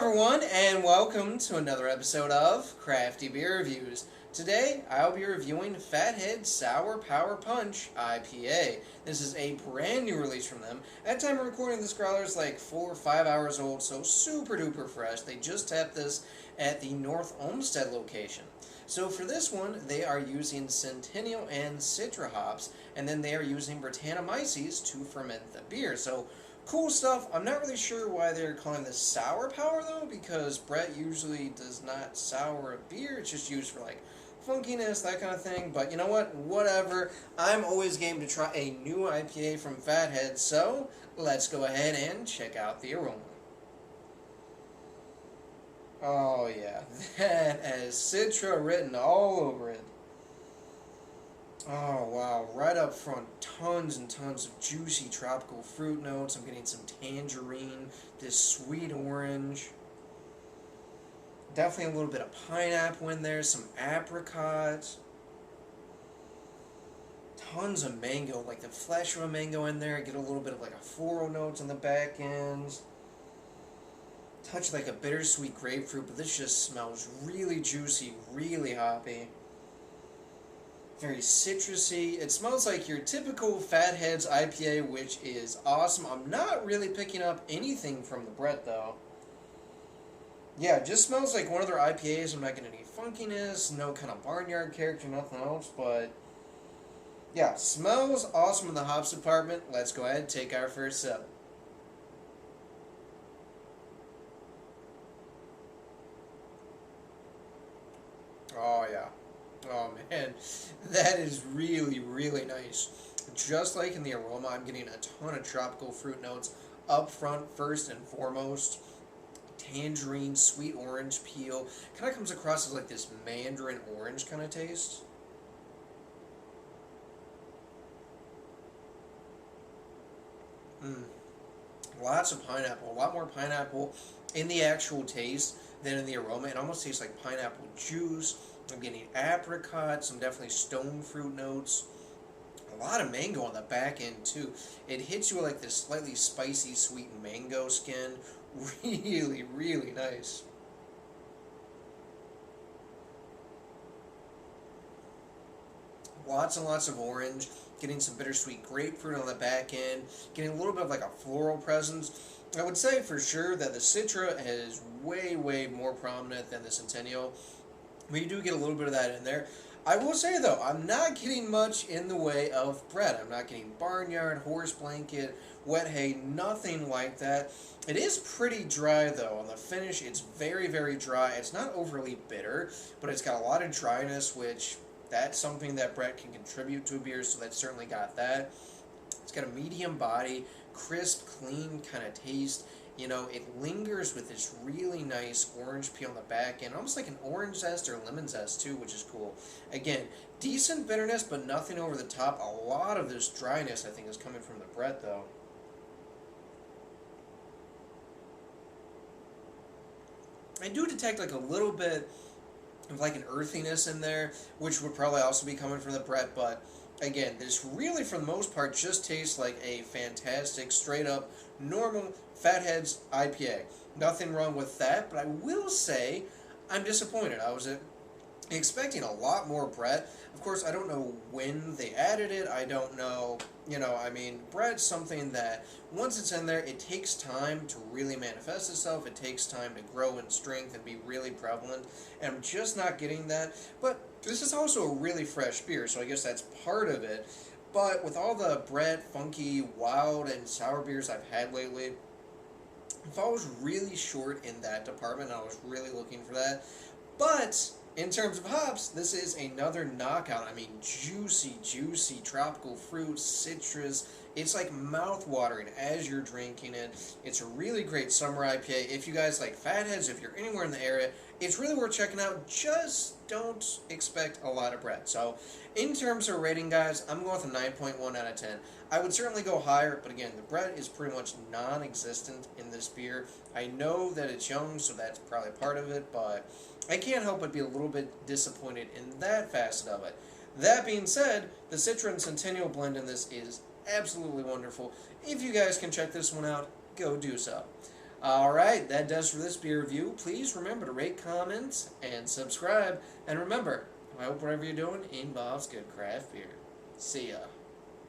everyone, and welcome to another episode of Crafty Beer Reviews. Today, I'll be reviewing Fathead Sour Power Punch IPA. This is a brand new release from them. At the time of recording, this growler is like 4 or 5 hours old, so super duper fresh. They just tapped this at the North Olmsted location. So for this one, they are using Centennial and Citra hops, and then they are using Brettanomyces to ferment the beer. So cool stuff. I'm not really sure why they're calling this sour power though, because Brett usually does not sour a beer. It's just used for like funkiness, that kind of thing. But you know what? Whatever. I'm always game to try a new IPA from Fathead, so let's go ahead and check out the aroma. Oh yeah, that has Citra written all over it. Oh wow, right up front, tons and tons of juicy tropical fruit notes. I'm getting some tangerine, this sweet orange. Definitely a little bit of pineapple in there, some apricot. Tons of mango, like the flesh of a mango in there. I get a little bit of like a floral notes on the back end. Touch like a bittersweet grapefruit, but this just smells really juicy, really hoppy. Very citrusy. It smells like your typical Fatheads IPA, which is awesome. I'm not really picking up anything from the Brett though. Yeah, it just smells like one of their IPAs. I'm not getting any funkiness, no kind of barnyard character, nothing else, but yeah, smells awesome in the hops department. Let's go ahead and take our first sip. Oh yeah. Oh man, that is really, really nice. Just like in the aroma, I'm getting a ton of tropical fruit notes up front, first and foremost. Tangerine, sweet orange peel. Kind of comes across as like this mandarin orange kind of taste. Mm. Lots of pineapple, a lot more pineapple in the actual taste than in the aroma. It almost tastes like pineapple juice. I'm getting apricots, some definitely stone fruit notes. A lot of mango on the back end too. It hits you with like this slightly spicy, sweet mango skin. Really, really nice. Lots and lots of orange. Getting some bittersweet grapefruit on the back end. Getting a little bit of like a floral presence. I would say for sure that the Citra is way, way more prominent than the Centennial. But you do get a little bit of that in there. I will say though, I'm not getting much in the way of Brett. I'm not getting barnyard, horse blanket, wet hay, nothing like that. It is pretty dry though. On the finish, it's very, very dry. It's not overly bitter, but it's got a lot of dryness, which that's something that Brett can contribute to a beer, so that's certainly got that. It's got a medium body, crisp, clean kind of taste. You know, it lingers with this really nice orange peel on the back end, almost like an orange zest or lemon zest too, which is cool. Again, decent bitterness, but nothing over the top. A lot of this dryness, I think, is coming from the Brett, though. I do detect like a little bit of like an earthiness in there, which would probably also be coming from the Brett, but again, this really, for the most part, just tastes like a fantastic, straight up, normal Fatheads IPA. Nothing wrong with that, but I will say I'm disappointed. I was expecting a lot more Brett. Of course, I don't know when they added it. I don't know, I mean, Brett's something that once it's in there, it takes time to really manifest itself. It takes time to grow in strength and be really prevalent. And I'm just not getting that. But this is also a really fresh beer, so I guess that's part of it. But with all the Brett, funky, wild, and sour beers I've had lately, if I was really short in that department, I was really looking for that. But in terms of hops, this is another knockout. I mean, juicy, juicy tropical fruit, citrus. It's like mouth-watering as you're drinking it. It's a really great summer IPA. If you guys like Fatheads, if you're anywhere in the area, it's really worth checking out. Just don't expect a lot of Brett. So, in terms of rating, guys, I'm going with a 9.1 out of 10. I would certainly go higher, but again, the Brett is pretty much non-existent in this beer. I know that it's young, so that's probably part of it, but I can't help but be a little bit disappointed in that facet of it. That being said, the Citra and Centennial blend in this is absolutely wonderful. If you guys can check this one out, go do so. Alright, that does for this beer review. Please remember to rate, comment, and subscribe. And remember, I hope whatever you're doing involves good craft beer. See ya.